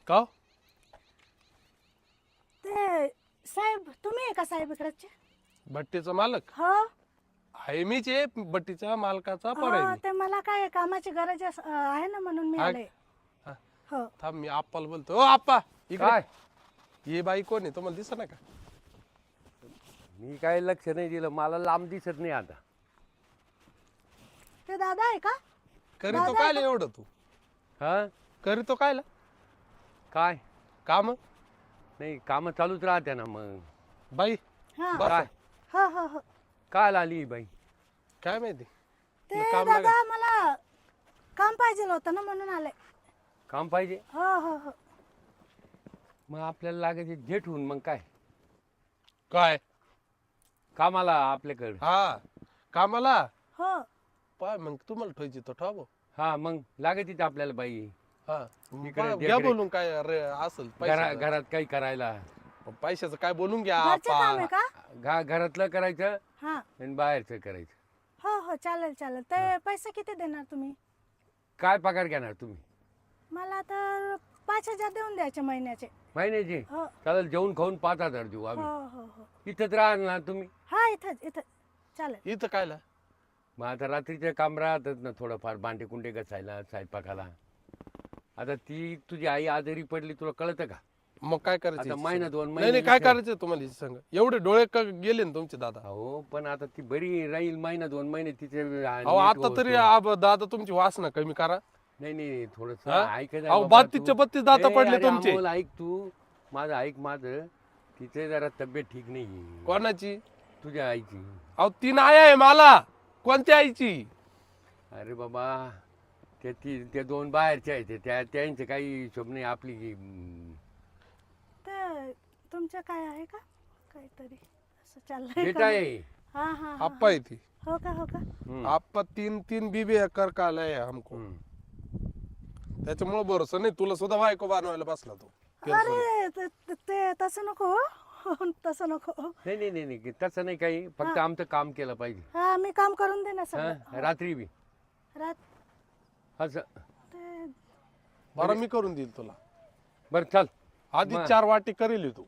का ते साहेब तुम्ही आहे का साहेब इकडचे? भट्टीचा मालक हो आहे मीच आहे. भट्टीच्या मालकाचा पर आहे हो, मी. ते मला काय कामाची गरज आहे ना म्हणून मी हा? आले. हा. हो थांब मी आप्पाला बोलतो. ओ आप्पा इकडे काय ये. बाई कोण आहे तुम्हाला दिसत ना का? मी काय लक्ष नाही दिलं, मला लांब दिसत नाही आता. ते दादा आहे का? करीतो दादा काय का? एवढं तू हा करीतो कायला काय काम? नाही, काम चालूच राहते ना. मग बाई हा बस. काय हो हो हो काय आली बाई? काय माहिती ते तुला काम दादा लागेल. मला काम पाहिजे होतं ना म्हणून आले. काम पाहिजे? हो हो हो मग आपल्याला लागायचे जेठ होऊन. मग काय कामाला आपल्याकडं. हा कामाला हो पाय मग तुम्हाला ठेवायची तो ठेवा. हा मग लागायची आपल्याला बाई. हा इकडे घ्या देखरेख. बोलून काय असेल पैशाचं. घरात काही करायला. पैशाचं काय बोलून घ्या घरचे काम आहे आप्पा. का? घरातलं करायचं हा आणि बाहेरचं करायचं. हो हो चालेल चालेल. ते पैसे किती देणार तुम्ही? काय पगार घेणार तुम्ही? मला तर 5,000 देऊन द्यायचे महिन्याचे. महिन्याची? हो चालेल, जेवण खाऊन 5,000 देऊ हो आम्ही. हो हो इथंच राहणार तुम्ही? हा इथंच इथं चालेल. इथं कायला? मग आता रात्रीचे काम राहतात ना, थोडंफार भांडे कुंडे घासायला, स्वयंपाकाला. आता ती तुझी आई आजारी पडली, तुला कळतं का? मग काय करायचं आता याची महिना सांग? दोन नाही महिने नाही काय करायचं तुम्हाला याची सांग. एवढे डोळे का गेले ना तुमचे दादा? हो, पण आता ती बरी राहील महिना दोन महिने तिचे. अहो आता तरी दादा तुमची वासना कमी करा. नाही थोडस हा? ऐकायचं अहो, बाबा 32 चे तू. 32 दात ए, पडले अरे तुमचे. अमोल, ऐक तू माझं तिचे जरा तब्येत ठीक नाही. कोणाची? तुझ्या आईची. अहो ती नाही आहे मला. कोणत्या आईची? अरे बाबा, ते दोन बाहेरच्या आहेत, त्यांचे काही हिशोब नाही. आपली ते तुमचं काय आहे का काहीतरी असं चाललंय बेटा का? आहे. हा हा हा. आप्पा आहे ती. हो का हो का? आप्पा 3 बीबी कर का आलाय हमको. त्याच्यामुळे भरोसा नाही. तुला सुद्धा बायको बनवायला बसला तो. अरे ते तसं नको हो. तसं नको. नाही तसं नाही काही. फक्त आमचं काम केलं पाहिजे. हा मी काम करून दे ना हा, सगळं. रात्री बी रात असं. ते बरं मी करून देईल तुला. बरं चल. आधी मग. 4 वाटी करेल तू.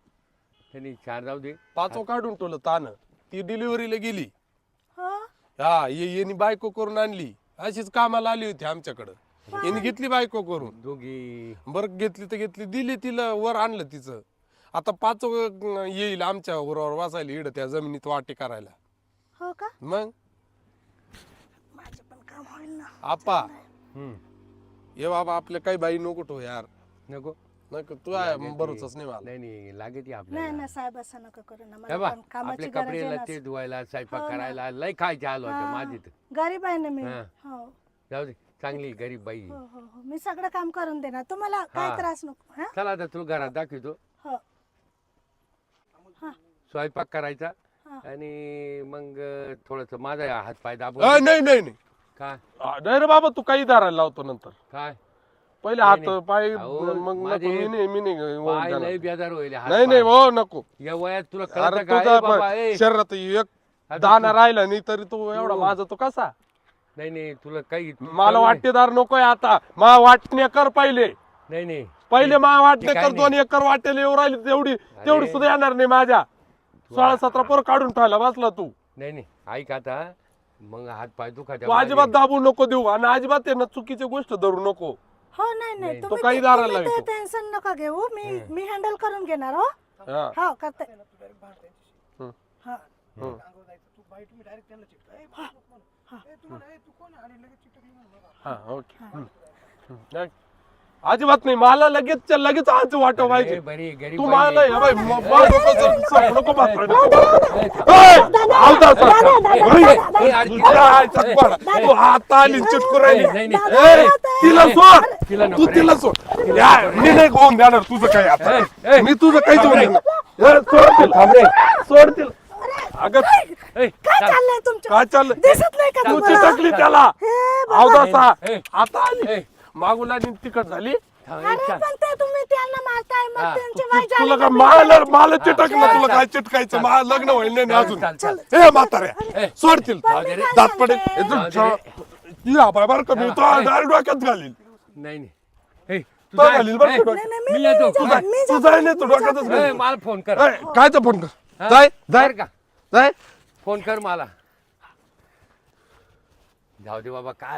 त्यांनी 4 जाऊ दे. 5 काढून ठेवलं तान. ती डिलिव्हरीला गेली. हो हा येनी बायको करून आणली. अशीच कामाला आली होती आमच्याकडं. यांनी घेतली बायको करून. दोघी. बरं घेतली तर घेतली, दिली तिला, वर आणलं तिचं. आता 5 येईल आमच्या उरावर वाचायला इड त्या जमिनीत वाटे करायला. हो का? मग माझं पण काम होईल ना. आप्पा हम्म. ये बाबा आपल्या काही बाई नको ठेवू यार. नको. नको तू आहे बरोच नाही मला. नाही लागेल ती नाही आपल्याला. ना साहेब असं नका करू ना. हे मला बा, पण कामाची आपले गरज कपडे आहे ना. लत्ते धुवायला, स्वयंपाक हो ना. करायला लय खायचे आलो होतं हा. माझी तर. गरीब आहे ना मी. हा. हो जाऊ दे, चांगली गरीब बाई. हो हो हो. मी सगळं काम करून देणार तुम्हाला. काय हा. त्रास नको. हा चला आता तुला घरात दाखवतो. हो हा स्वयंपाक करायचा हा. आणि मग थोडस माझा हात पाय दाबून. नाही नाही नाही काय नाही रे बाबा तू काही दारायला लावतो नंतर. काय पहिले नाही, हात नाही. पाय अहो, मग नको. माझे मी नाही होऊन पाय देणार. लय बेजार होईल. हात नाही नाही पाय. हो नको. या वयात तुला अरे कळतं तुझा काय बाबा? ए, शरीरात एक आता दाना तू- राहिला नाही तरी तू एवढा तू- माझा तो कसा. नाही तुला काही मला वाटेदार नकोय आता. मा वाटणे कर पहिले. नाही पहिले मा वाटणे ते काय कर. नाही. 2 एकर वाटेल येऊ राहिली तेवढी सुद्धा येणार नाही माझ्या. 16-17 पोर काढून ठेवायला बसला तू. नाही ऐक आता. मग हात पाय दुखायचे. तू अजिबात दाबू नको देऊ आणि अजिबात आहे ना चुकीची गोष्ट धरू नको. हो नाही नाही नाही. तो काही दाराला तुम्ही लागतो. टेन्शन नका घेऊ. मी हँडल करून घेणार. हो हा. हो करते. हं. हा हं. हा ओके. नाही. अजिबात नाही. मला लगेच आज वाटव पाहिजे. बरी गरीब तू बाई मला आहे. हे बाई, नको बसवायला. तू हात आली चिटकू राहिली. नाही. तिला सोड. तिला नको तू रे. तिला सोड. या, मी नाही होऊन देणार तुझं काही आता. मी तुझं काहीच होऊन देणार. सोड तिला. सोड तिला. अगं ए, काय चाललंय तुमचं? काय चाललं? दिसत नाही का तू तुम्हाला? चिटकली त्याला. हे बाबा. अवदासा ए, आता आली. ए. मागून आली तिकट झाली. थांब, अरे चाल. पण ते तुम्ही त्यांना मारताय हा. मग त्यांची वाईट तुला झाली काय का? मला चिटकलं. तुला काय चिटकायचं? मला लग्न होईल नाही अजून. चाल. ए म्हाताऱ्या ए. सोड तिला. जाऊ दे रे. दात पडेल. सांगते. ती आबाय बरं का मी तो डायरेक्ट डोक्यात घालील. नाही ए, तू तो जाय. घालील बरं ए, का नाही, डोक्यात. नाही, मी येतो. तू जाय मी तू जाते, जाय नाही तू मी डोक्यातच जाते. ए, मला फोन कर काय तर फोन कर हा? जाय जाय कर का जाय फोन कर मला. जाऊ दे बाबा काय